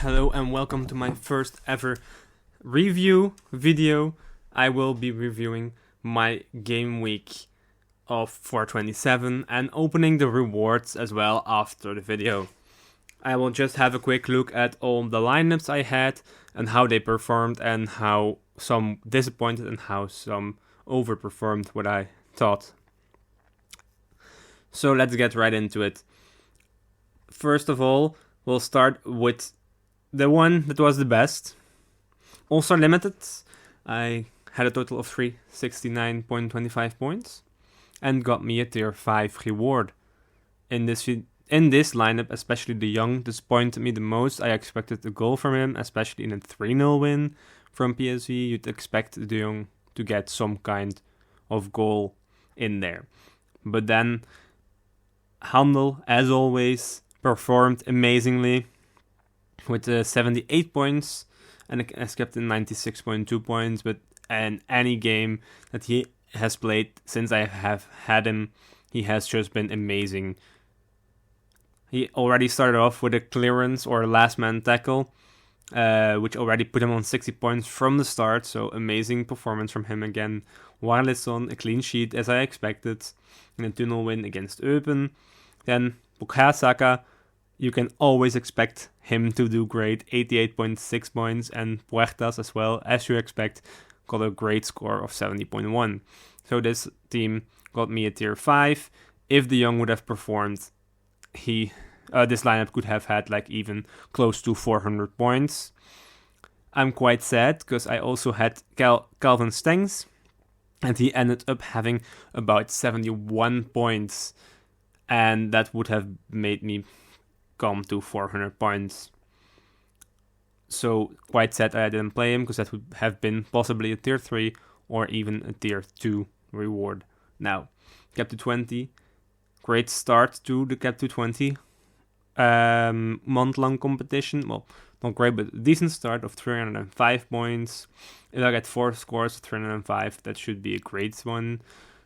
Hello and welcome to my first ever review video. I will be reviewing my game week of 427 and opening the rewards as well after the video. I will just have a quick look at all the lineups I had and how they performed and how some disappointed and how some overperformed what I thought. So let's get right into it. First of all, we'll start with the one that was the best. Also limited. I had a total of 369.25 points and got me a tier 5 reward. In this lineup, especially de Jong disappointed me the most. I expected a goal from him, especially in a 3-0 win from PSV. You'd expect de Jong to get some kind of goal in there. But then Handel, as always, performed amazingly with 78 points and has kept in 96.2 points. But in any game that he has played since I have had him, he has just been amazing. He already started off with a clearance or last man tackle, which already put him on 60 points from the start. So amazing performance from him again. Warlisson, a clean sheet as I expected in a 2-0 win against Eupen. Then Bukayo Saka, you can always expect him to do great, 88.6 points, and Puertas as well, as you expect, got a great score of 70.1. So this team got me a tier 5. If de Jong would have performed, this lineup could have had like even close to 400 points. I'm quite sad because I also had Calvin Stengs, and he ended up having about 71 points, and that would have made me come to 400 points. So quite sad I didn't play him, because that would have been possibly a tier 3 or even a tier 2 reward. Now, Cap to 20. Great start to the Cap to 20 month-long competition. Well, not great, but a decent start of 305 points. If I get 4 scores of 305, that should be a great one.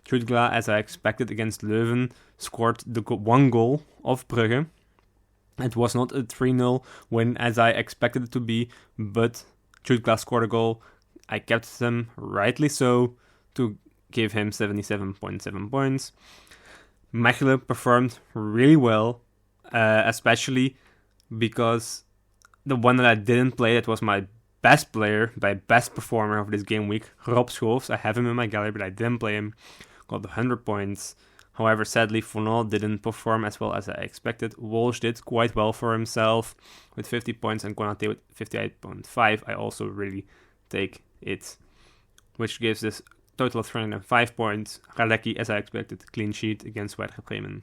Jutgla, as I expected against Leuven, scored the one goal of Brugge. It was not a 3-0 win as I expected it to be, but Jutgla scored a goal. I kept him, rightly so, to give him 77.7 points. Mechelen performed really well, especially because the one that I didn't play, that was my best player, my best performer of this game week, Rob Schoofs. I have him in my gallery, but I didn't play him. Got 100 points. However, sadly, Fonal didn't perform as well as I expected. Walsh did quite well for himself with 50 points and Konate with 58.5. I also really take it, which gives this total of 305 points. Radecki, as I expected, clean sheet against Werder Bremen.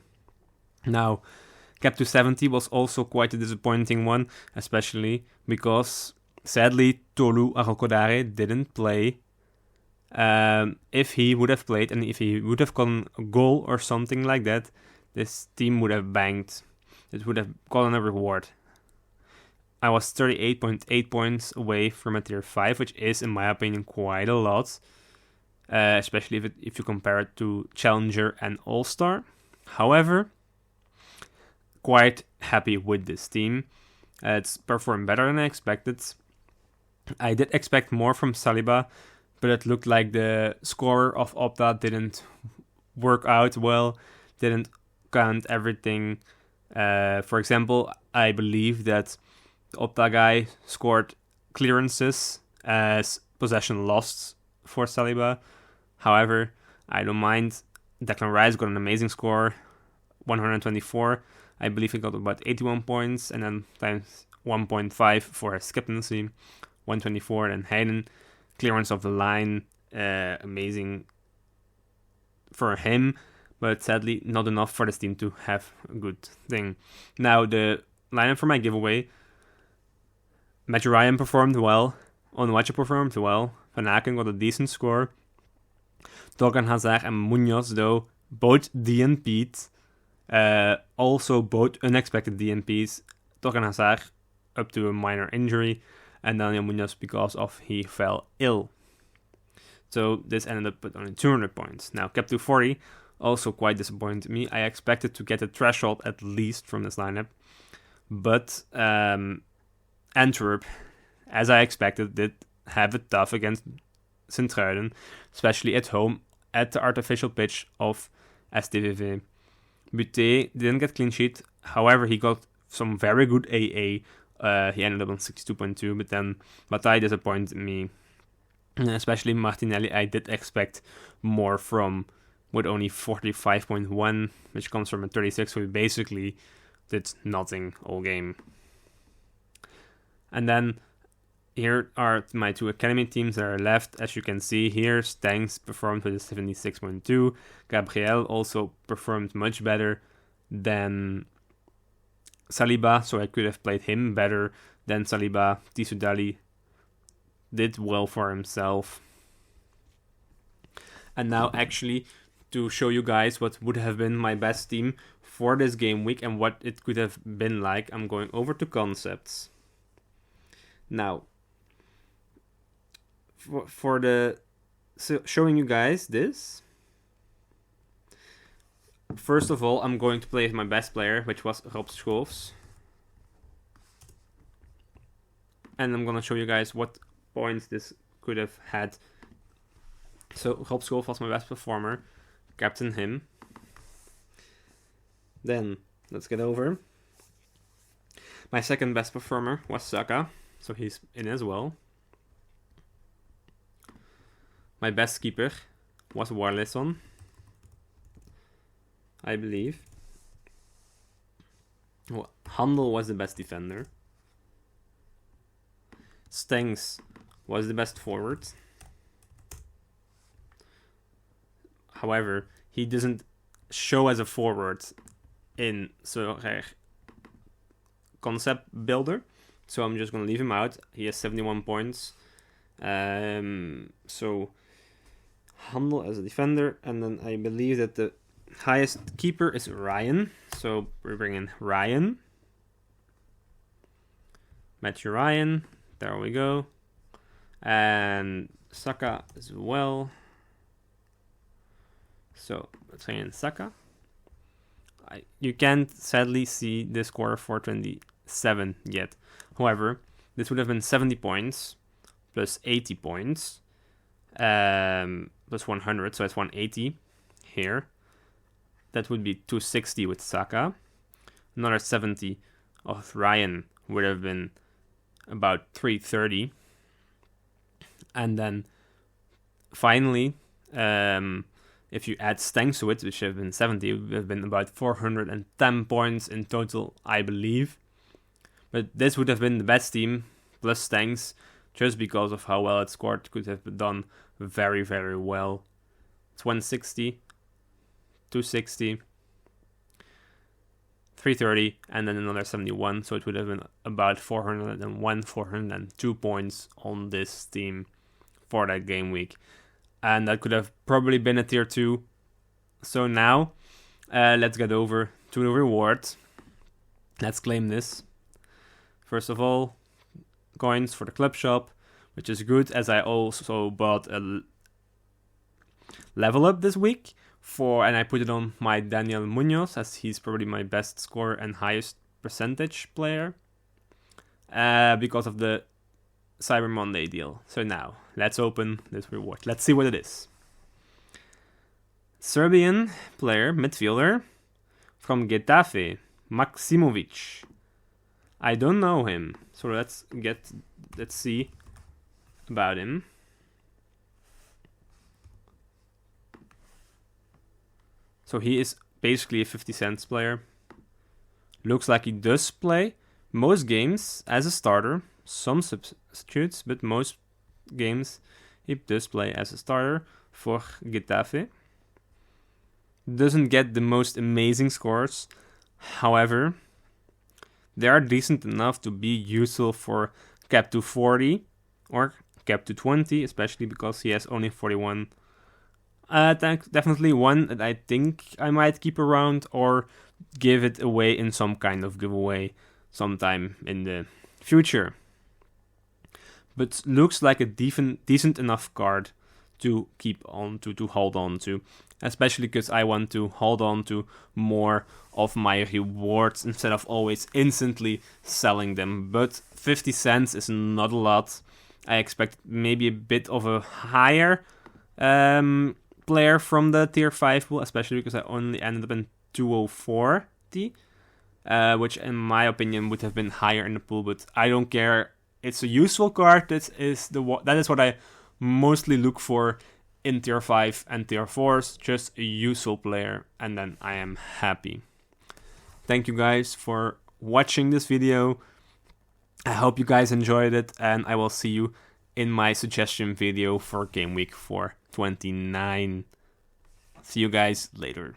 Now, Cap to 70 was also quite a disappointing one, especially because, sadly, Tolu Arokodare didn't play. If he would have played and if he would have gotten a goal or something like that, this team would have banged. It would have gotten a reward. I was 38.8 points away from a tier 5, which is, in my opinion, quite a lot. Especially if you compare it to Challenger and All-Star. However, quite happy with this team. It's performed better than I expected. I did expect more from Saliba, but it looked like the scorer of Opta didn't work out well, didn't count everything. For example, I believe that the Opta guy scored clearances as possession lost for Saliba. However, I don't mind. Declan Rice got an amazing score, 124. I believe he got about 81 points, and then times 1.5 for his captaincy, 124. And Hayden, clearance of the line, amazing for him, but sadly not enough for this team to have a good thing. Now, the lineup for my giveaway: Matthew Ryan performed well, Onuachu performed well, Van Aken got a decent score, Torgan Hazard and Munoz, though, both DNP'd, also both unexpected DNPs. Torgan Hazard up to a minor injury, and Daniel Munoz because of he fell ill. So this ended up with only 200 points. Now, Cap to 40 also quite disappointed me. I expected to get a threshold at least from this lineup, but Antwerp, as I expected, did have it tough against Sint-Truiden, especially at home at the artificial pitch of STVV. Buté didn't get clean sheet, however he got some very good AA. He ended up on 62.2, but then Bataille disappointed me. Especially Martinelli, I did expect more from, with only 45.1, which comes from a 36, so he basically did nothing all game. And then here are my two academy teams that are left. As you can see here, Stengs performed with a 76.2. Gabriel also performed much better than Saliba, so I could have played him better than Saliba. Tissoudali did well for himself. And now actually to show you guys what would have been my best team for this game week and what it could have been like, I'm going over to concepts. Now, showing you guys this, first of all, I'm going to play my best player, which was Rob Schoofs. And I'm going to show you guys what points this could have had. So Rob Schoofs was my best performer, captain him. Then let's get over. My second best performer was Saka, so he's in as well. My best keeper was Warleson, I believe. Handel was the best defender. Stengs was the best forward. However, he doesn't show as a forward in Sorare Concept Builder, so I'm just going to leave him out. He has 71 points. So Handel as a defender, and then I believe that the highest keeper is Ryan. So we bring in Ryan. Matthew Ryan. There we go. And Saka as well. So let's bring in Saka. You can't sadly see the score for 27 yet. However, this would have been 70 points plus 80 points plus 100, so it's 180 here. That would be 260 with Saka. Another 70 of Ryan would have been about 330. And then finally, if you add Stengs to it, which have been 70, it would have been about 410 points in total, I believe. But this would have been the best team, plus Stengs, just because of how well it scored. Could have done very, very well. It's 160, 260, 330, and then another 71. So it would have been about 401, 402 points on this team for that game week. And that could have probably been a tier 2. So now, let's get over to the reward. Let's claim this. First of all, coins for the club shop, which is good, as I also bought a level up this week and I put it on my Daniel Munoz, as he's probably my best scorer and highest percentage player, because of the Cyber Monday deal. So now, let's open this reward. Let's see what it is. Serbian player, midfielder, from Getafe, Maksimovic. I don't know him, so let's see about him. So he is basically a 50 cents player. Looks like he does play most games as a starter, some substitutes, but most games he does play as a starter for Getafe. Doesn't get the most amazing scores, however, they are decent enough to be useful for cap to 40 or cap to 20, especially because he has only 41. Definitely one that I think I might keep around or give it away in some kind of giveaway sometime in the future. But looks like a decent enough card to keep on to hold on to. especially because I want to hold on to more of my rewards instead of always instantly selling them. But 50 cents is not a lot. I expect maybe a bit of a higher player from the tier 5 pool, especially because I only ended up in 240, which in my opinion would have been higher in the pool, but I don't care. It's a useful card. That is what I mostly look for in tier 5 and tier 4s, just a useful player, and then I am happy. Thank you guys for watching this video. I hope you guys enjoyed it, and I will see you in my suggestion video for game week 429. See you guys later.